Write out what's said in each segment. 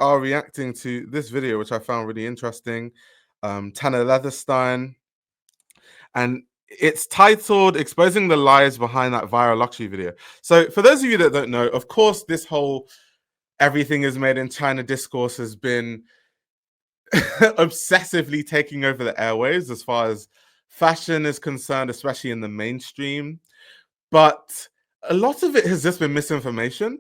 Are reacting to this video, which I found really interesting. Tanner Leatherstein, and it's titled "Exposing the Lies Behind That Viral Luxury Video." So, for those of you that don't know, of course, this whole "everything is made in China" discourse has been obsessively taking over the airwaves as far as fashion is concerned, especially in the mainstream. But a lot of it has just been misinformation.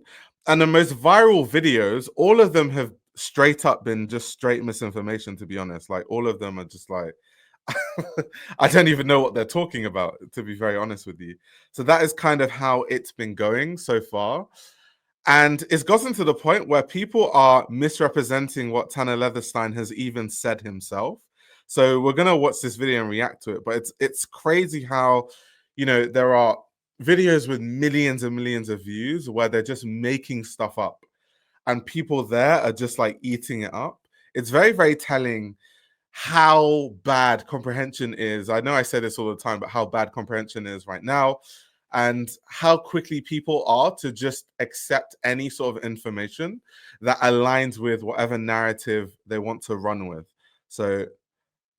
And the most viral videos, all of them have straight up been just straight misinformation, to be honest. Like, all of them are just like, I don't even know what they're talking about, to be very honest with you. So that is kind of how it's been going so far. And it's gotten to the point where people are misrepresenting what Tanner Leatherstein has even said himself. So we're gonna watch this video and react to it. But it's crazy how, there are videos with millions and millions of views where they're just making stuff up, and people there are just like eating it up. It's very, very telling how bad comprehension is. I know I say this all the time, but how bad comprehension is right now, and how quickly people are to just accept any sort of information that aligns with whatever narrative they want to run with. So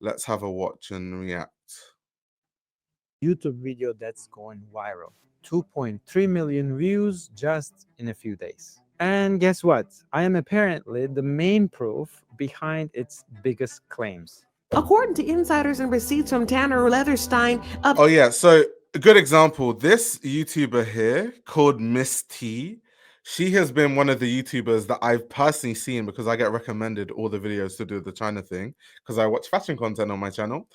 let's have a watch and react. YouTube video that's going viral. 2.3 million views just in a few days. And guess what? I am apparently the main proof behind its biggest claims. According to insiders and receipts from Tanner Leatherstein of Oh yeah, so a good example, this YouTuber here called Miss T, she has been one of the YouTubers that I've personally seen because I get recommended all the videos to do the China thing because I watch fashion content on my channel.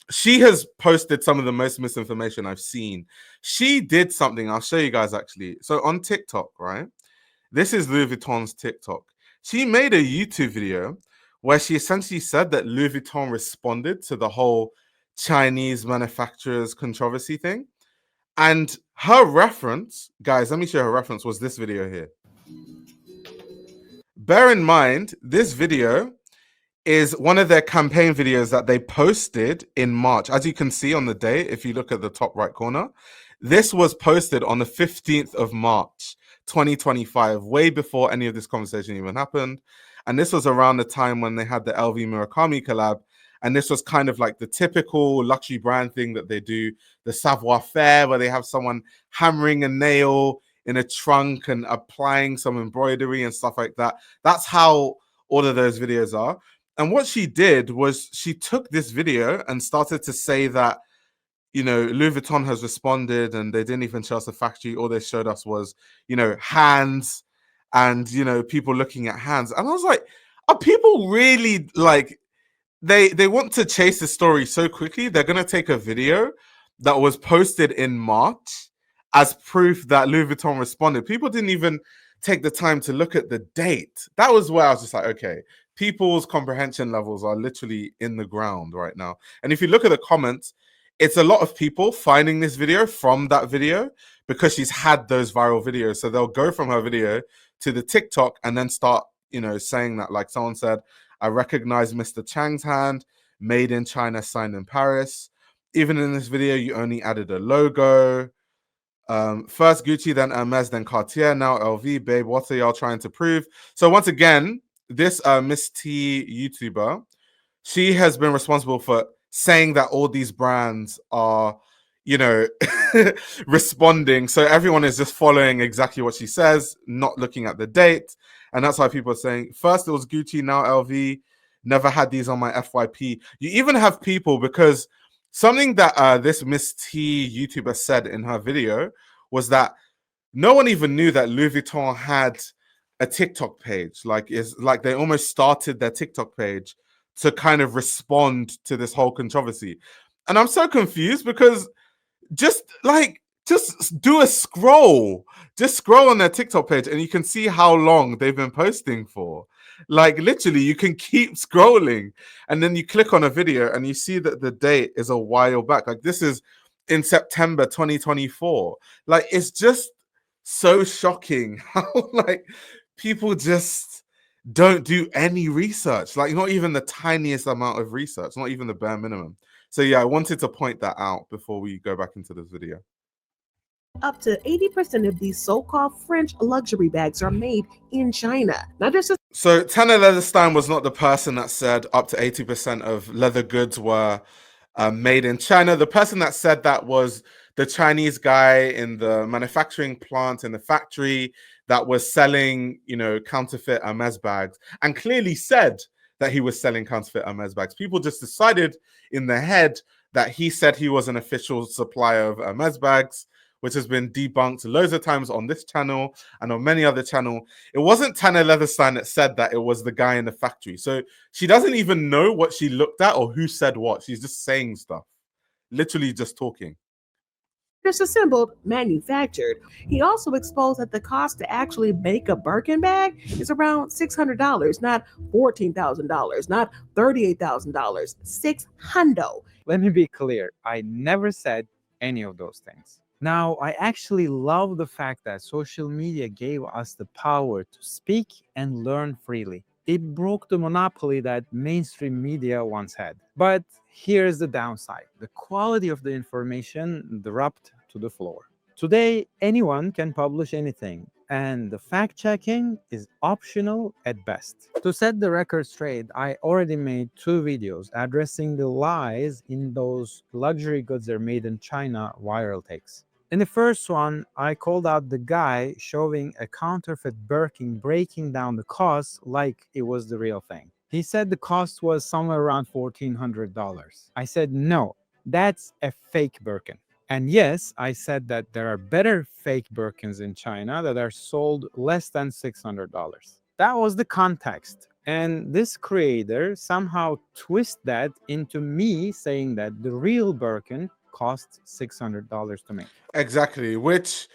She has posted some of the most misinformation I've seen. She did something, I'll show you guys actually. So on TikTok, right? This is Louis Vuitton's TikTok. She made a YouTube video where she essentially said that Louis Vuitton responded to the whole Chinese manufacturers controversy thing. And her reference, guys, let me show her reference, was this video here. Bear in mind, this video is one of their campaign videos that they posted in March. As you can see on the date, if you look at the top right corner, this was posted on the 15th of March, 2025, way before any of this conversation even happened. And this was around the time when they had the LV Murakami collab. And this was kind of like the typical luxury brand thing that they do, the savoir-faire, where they have someone hammering a nail in a trunk and applying some embroidery and stuff like that. That's how all of those videos are. And what she did was she took this video and started to say that, Louis Vuitton has responded and they didn't even show us a factory. All they showed us was, hands and, people looking at hands. And I was like, are people really like, they want to chase the story so quickly? They're going to take a video that was posted in March as proof that Louis Vuitton responded. People didn't even take the time to look at the date. That was where I was just like, okay, people's comprehension levels are literally in the ground right now. And if you look at the comments, it's a lot of people finding this video from that video because she's had those viral videos. So they'll go from her video to the TikTok and then start, saying that, like someone said, I recognize Mr. Chang's hand, made in China, signed in Paris. Even in this video, you only added a logo. First Gucci, then Hermes, then Cartier, now LV. Babe, what are y'all trying to prove? So once again, this Miss T YouTuber, she has been responsible for saying that all these brands are, responding. So everyone is just following exactly what she says, not looking at the date. And that's why people are saying, first it was Gucci, now LV. Never had these on my FYP. You even have people, because something that this Miss T YouTuber said in her video was that no one even knew that Louis Vuitton had a TikTok page. Like they almost started their TikTok page to kind of respond to this whole controversy. And I'm so confused because just do a scroll. Just scroll on their TikTok page and you can see how long they've been posting for. Like literally you can keep scrolling and then you click on a video and you see that the date is a while back. Like this is in September 2024. Like it's just so shocking how like people just don't do any research, like not even the tiniest amount of research, not even the bare minimum. So yeah, I wanted to point that out before we go back into this video. Up to 80% of these so-called French luxury bags are made in China. Now, there's a So Tanner Leatherstein was not the person that said up to 80% of leather goods were made in China. The person that said that was the Chinese guy in the manufacturing plant in the factory that was selling, counterfeit Hermes bags, and clearly said that he was selling counterfeit Hermes bags. People just decided in their head that he said he was an official supplier of Hermes bags, which has been debunked loads of times on this channel and on many other channels. It wasn't Tanner Leatherstein that said that, it was the guy in the factory. So she doesn't even know what she looked at or who said what. She's just saying stuff, literally just talking. disassembled, manufactured. He also exposed that the cost to actually make a Birkin bag is around $600, not $14,000, not $38,000, $600. Let me be clear, I never said any of those things. Now, I actually love the fact that social media gave us the power to speak and learn freely. It broke the monopoly that mainstream media once had. But here's the downside. The quality of the information dropped to the floor. Today, anyone can publish anything, and the fact-checking is optional at best. To set the record straight, I already made 2 videos addressing the lies in those luxury goods are made in China viral takes. In the first one, I called out the guy showing a counterfeit Birkin breaking down the cost like it was the real thing. He said the cost was somewhere around $1,400. I said, no, that's a fake Birkin. And yes, I said that there are better fake Birkins in China that are sold less than $600. That was the context. And this creator somehow twist that into me saying that the real Birkin costs $600 to make. Exactly, which,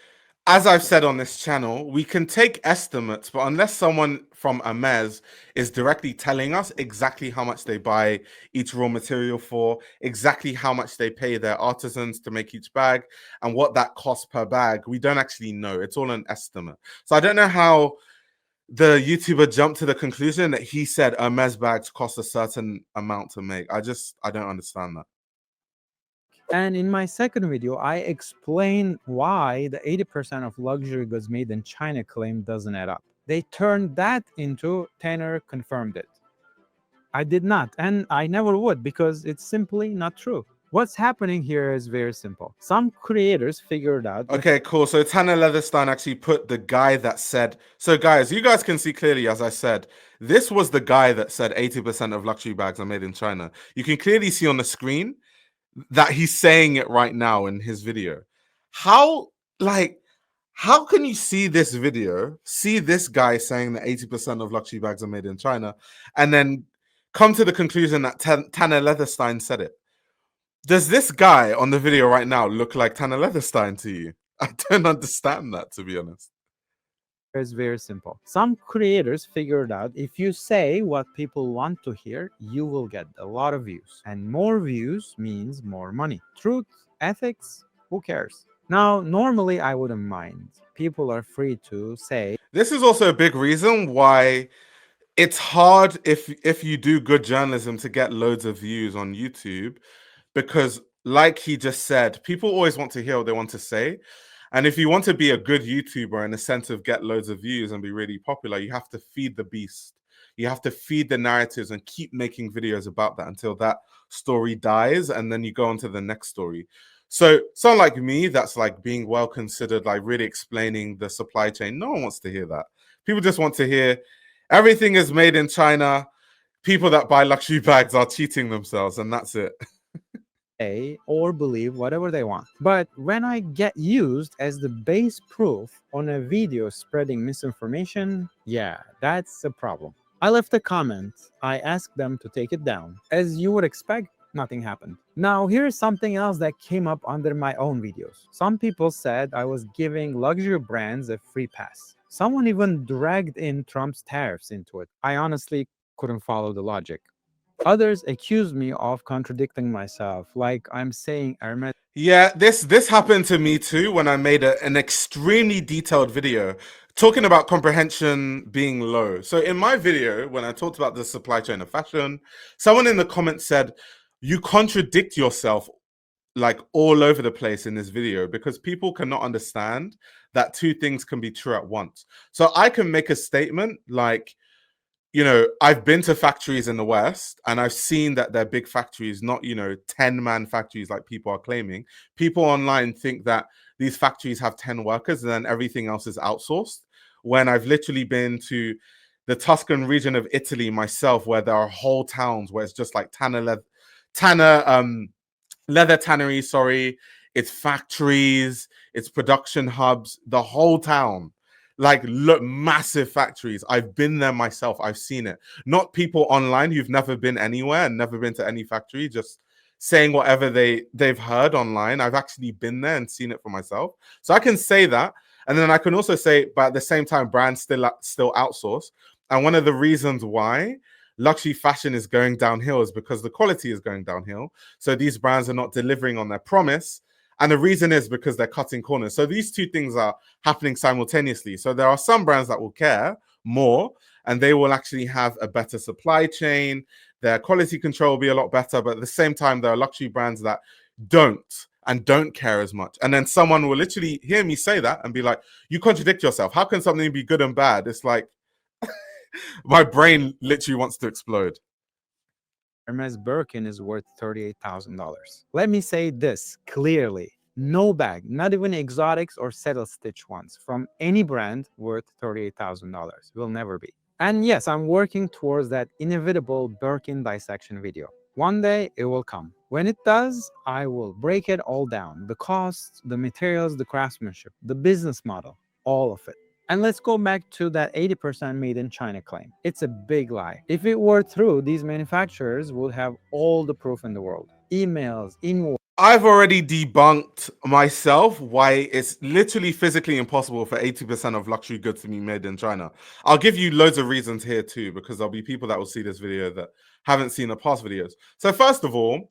as I've said on this channel, we can take estimates, but unless someone from Hermes is directly telling us exactly how much they buy each raw material for, exactly how much they pay their artisans to make each bag, and what that costs per bag, we don't actually know. It's all an estimate. So I don't know how the YouTuber jumped to the conclusion that he said Hermes bags cost a certain amount to make. I don't understand that. And in my second video, I explain why the 80% of luxury goods made in China claim doesn't add up. They turned that into Tanner confirmed it. I did not, and I never would, because it's simply not true. What's happening here is very simple. Some creators figured out... Okay, cool. So Tanner Leatherstein actually put the guy that said... So guys, you guys can see clearly, as I said, this was the guy that said 80% of luxury bags are made in China. You can clearly see on the screen that he's saying it right now in his video. How can you see this video, see this guy saying that 80% of luxury bags are made in China, and then come to the conclusion that Tanner Leatherstein said it? Does this guy on the video right now look like Tanner Leatherstein to you? I don't understand that, to be honest. It's very simple. Some creators figured out if you say what people want to hear, you will get a lot of views. And more views means more money. Truth, ethics, who cares? Now, normally I wouldn't mind. People are free to say... This is also a big reason why it's hard if you do good journalism to get loads of views on YouTube, because like he just said, people always want to hear what they want to say. And if you want to be a good YouTuber in the sense of get loads of views and be really popular, you have to feed the beast. You have to feed the narratives and keep making videos about that until that story dies, and then you go on to the next story. So someone like me that's like being well considered, like really explaining the supply chain, no one wants to hear that. People just want to hear everything is made in China. People that buy luxury bags are cheating themselves, and that's it. Or believe whatever they want. But when I get used as the base proof on a video spreading misinformation, yeah, that's a problem. I left a comment. I asked them to take it down. As you would expect, nothing happened. Now, here's something else that came up under my own videos. Some people said I was giving luxury brands a free pass. Someone even dragged in Trump's tariffs into it. I honestly couldn't follow the logic. Others accuse me of contradicting myself, like I'm saying Hermes... Yeah, this happened to me too when I made an extremely detailed video talking about comprehension being low. So in my video, when I talked about the supply chain of fashion, someone in the comments said, you contradict yourself like all over the place in this video because people cannot understand that two things can be true at once. So I can make a statement like, you know, I've been to factories in the West and I've seen that they're big factories, not, you know, 10-man factories like people are claiming. People online think that these factories have 10 workers and then everything else is outsourced. When I've literally been to the Tuscan region of Italy myself, where there are whole towns where it's just like leather tannery, sorry. It's factories, it's production hubs, the whole town. Like, look, massive factories. I've been there myself. I've seen it. Not people online who've never been anywhere and never been to any factory, just saying whatever they've heard online. I've actually been there and seen it for myself. So I can say that. And then I can also say, but at the same time, brands still outsource. And one of the reasons why luxury fashion is going downhill is because the quality is going downhill. So these brands are not delivering on their promise. And the reason is because they're cutting corners. So these two things are happening simultaneously. So there are some brands that will care more and they will actually have a better supply chain. Their quality control will be a lot better. But at the same time, there are luxury brands that don't care as much. And then someone will literally hear me say that and be like, you contradict yourself. How can something be good and bad? It's like, my brain literally wants to explode. Hermes Birkin is worth $38,000. Let me say this clearly. No bag, not even exotics or settle stitch ones, from any brand worth $38,000 will never be. And yes, I'm working towards that inevitable Birkin dissection video. One day it will come. When it does, I will break it all down. The costs, the materials, the craftsmanship, the business model, all of it. And let's go back to that 80% made in China claim. It's a big lie. If it were true, these manufacturers would have all the proof in the world. Emails, invoices. I've already debunked myself why it's literally physically impossible for 80% of luxury goods to be made in China. I'll give you loads of reasons here too, because there'll be people that will see this video that haven't seen the past videos. So first of all,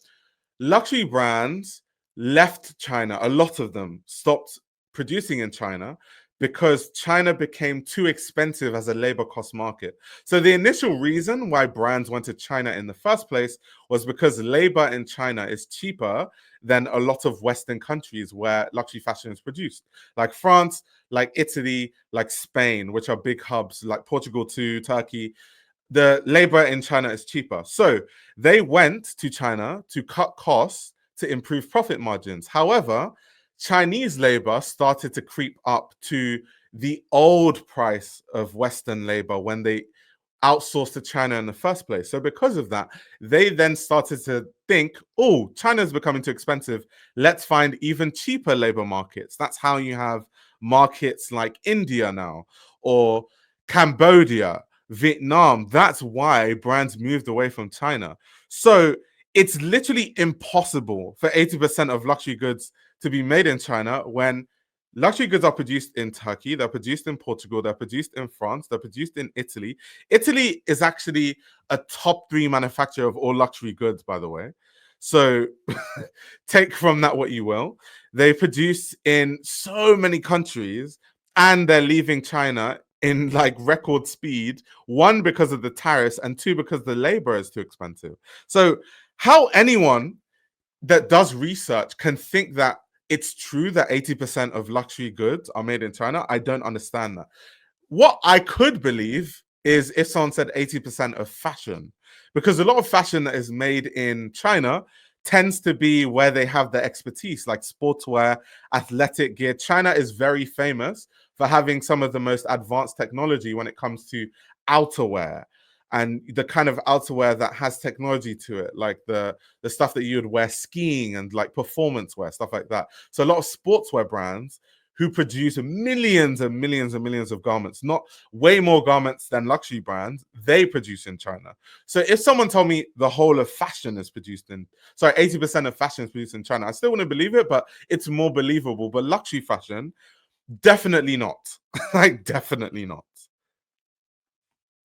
luxury brands left China. A lot of them stopped producing in China because China became too expensive as a labor cost market. So the initial reason why brands went to China in the first place was because labor in China is cheaper than a lot of Western countries where luxury fashion is produced, like France, like Italy, like Spain, which are big hubs, like Portugal too, Turkey. The labor in China is cheaper. So they went to China to cut costs to improve profit margins. However, Chinese labor started to creep up to the old price of Western labor when they outsourced to China in the first place. So because of that, they then started to think, oh, China's becoming too expensive. Let's find even cheaper labor markets. That's how you have markets like India now, or Cambodia, Vietnam. That's why brands moved away from China. So it's literally impossible for 80% of luxury goods to be made in China when luxury goods are produced in Turkey, they're produced in Portugal, they're produced in France, they're produced in Italy. Italy is actually a top 3 manufacturer of all luxury goods, by the way. So take from that what you will. They produce in so many countries and they're leaving China in like record speed, one because of the tariffs and two because the labor is too expensive. So how anyone that does research can think that it's true that 80% of luxury goods are made in China, I don't understand that. What I could believe is if someone said 80% of fashion, because a lot of fashion that is made in China tends to be where they have the expertise, like sportswear, athletic gear. China is very famous for having some of the most advanced technology when it comes to outerwear and the kind of outerwear that has technology to it, like the stuff that you would wear skiing and like performance wear, stuff like that. So a lot of sportswear brands who produce millions and millions and millions of garments, not way more garments than luxury brands, they produce in China. So if someone told me the whole of fashion is produced in, sorry, 80% of fashion is produced in China, I still wouldn't believe it, but it's more believable. But luxury fashion, definitely not. Like, definitely not.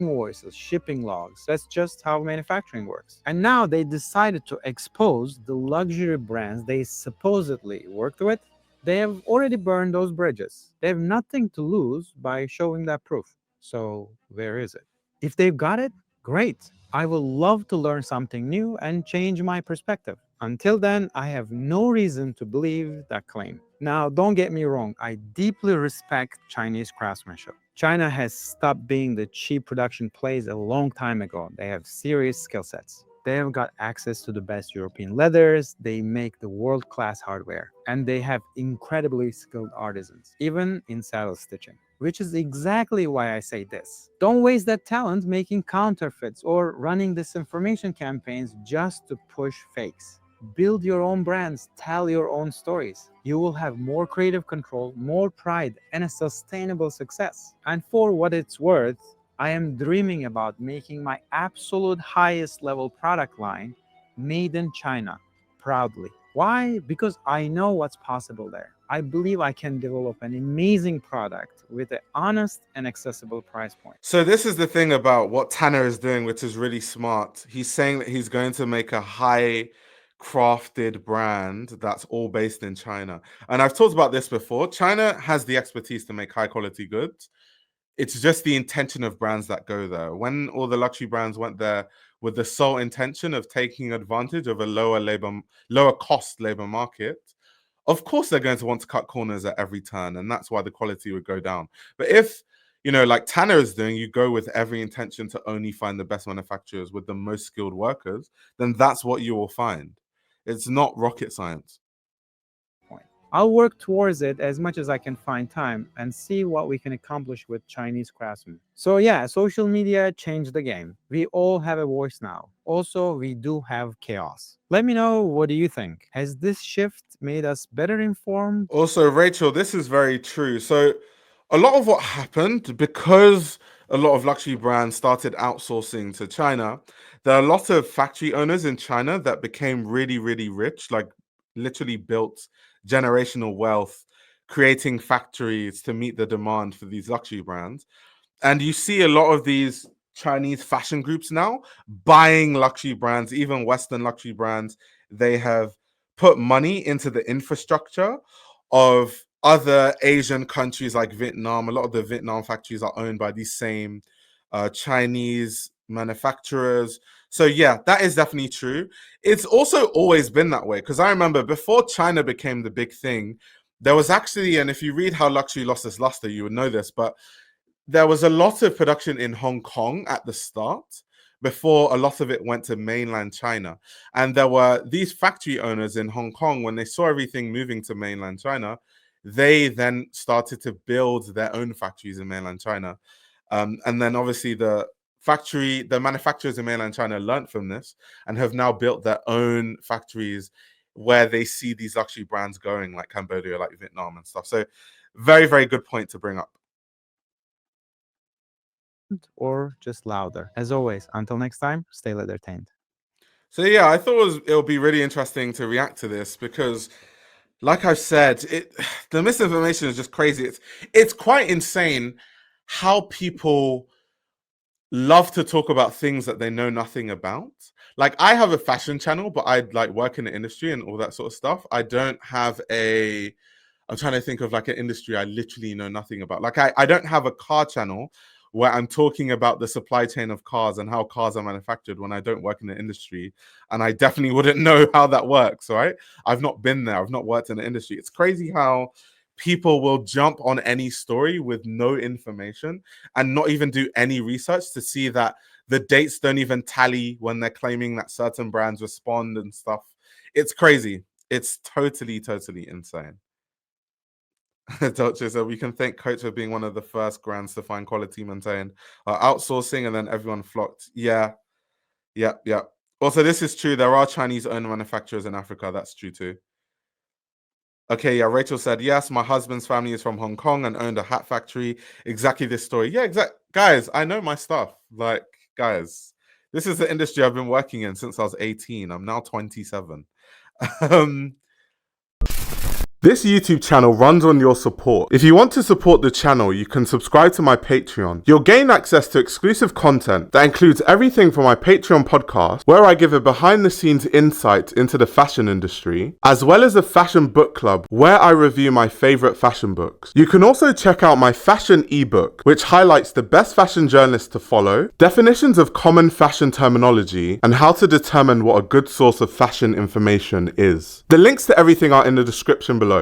Invoices, shipping logs. That's just how manufacturing works. And now they decided to expose the luxury brands they supposedly worked with. They have already burned those bridges. They have nothing to lose by showing that proof. So where is it? If they've got it, great. I will love to learn something new and change my perspective. Until then, I have no reason to believe that claim. Now, don't get me wrong, I deeply respect Chinese craftsmanship. China has stopped being the cheap production place a long time ago. They have serious skill sets. They have got access to the best European leathers, they make the world class hardware, and they have incredibly skilled artisans, even in saddle stitching. Which is exactly why I say this. Don't waste that talent making counterfeits or running disinformation campaigns just to push fakes. Build your own brands, tell your own stories. You will have more creative control, more pride, and a sustainable success. And for what it's worth, I am dreaming about making my absolute highest level product line made in China proudly. Why? Because I know what's possible there. I believe I can develop an amazing product with an honest and accessible price point. So this is the thing about what Tanner is doing, which is really smart. He's saying that he's going to make a high crafted brand that's all based in China. And I've talked about this before. China has the expertise to make high quality goods. It's just the intention of brands that go there. When all the luxury brands went there with the sole intention of taking advantage of a lower cost labor market, of course they're going to want to cut corners at every turn, and that's why the quality would go down. But if, like Tanner is doing, you go with every intention to only find the best manufacturers with the most skilled workers, then that's what you will find. It's not rocket science. I'll work towards it as much as I can find time and see what we can accomplish with Chinese craftsmen. So yeah, social media changed the game. We all have a voice now. Also, we do have chaos. Let me know, what do you think? Has this shift made us better informed? Also, Rachel, this is very true. So a lot of what happened, because a lot of luxury brands started outsourcing to China, there are a lot of factory owners in China that became really, really rich, like literally built generational wealth, creating factories to meet the demand for these luxury brands. And you see a lot of these Chinese fashion groups now buying luxury brands, even Western luxury brands. They have put money into the infrastructure of other Asian countries like Vietnam. A lot of the Vietnam factories are owned by these same Chinese manufacturers. So yeah, that is definitely true. It's also always been that way, because I remember before China became the big thing, there was actually, and if you read How Luxury Lost Its Luster, you would know this, but there was a lot of production in Hong Kong at the start before a lot of it went to mainland China. And there were these factory owners in Hong Kong, when they saw everything moving to mainland China, they then started to build their own factories in mainland China. And then obviously the manufacturers in mainland China learned from this and have now built their own factories where they see these luxury brands going, like Cambodia, like Vietnam and stuff. So very, very good point to bring up. Or just louder. As always, until next time, stay entertained. So yeah, I thought it'll be really interesting to react to this because, like I've said, the misinformation is just crazy. It's quite insane how people love to talk about things that they know nothing about. Like, I have a fashion channel, but I like work in the industry and all that sort of stuff. I don't have I'm trying to think of like an industry I literally know nothing about. Like, I don't have a car channel where I'm talking about the supply chain of cars and how cars are manufactured when I don't work in the industry. And I definitely wouldn't know how that works, right? I've not been there. I've not worked in the industry. It's crazy how people will jump on any story with no information and not even do any research to see that the dates don't even tally when they're claiming that certain brands respond and stuff. It's crazy. It's totally, totally insane. Dolce, so we can thank Coach for being one of the first brands to find quality maintained. Outsourcing, and then everyone flocked. Yeah. Also, this is true. There are Chinese-owned manufacturers in Africa. That's true too. Okay, yeah, Rachel said, yes, my husband's family is from Hong Kong and owned a hat factory. Exactly this story. Yeah, guys, I know my stuff. Like, guys, this is the industry I've been working in since I was 18. I'm now 27. This YouTube channel runs on your support. If you want to support the channel, you can subscribe to my Patreon. You'll gain access to exclusive content that includes everything from my Patreon podcast, where I give a behind-the-scenes insight into the fashion industry, as well as a fashion book club where I review my favorite fashion books. You can also check out my fashion ebook, which highlights the best fashion journalists to follow, definitions of common fashion terminology, and how to determine what a good source of fashion information is. The links to everything are in the description below.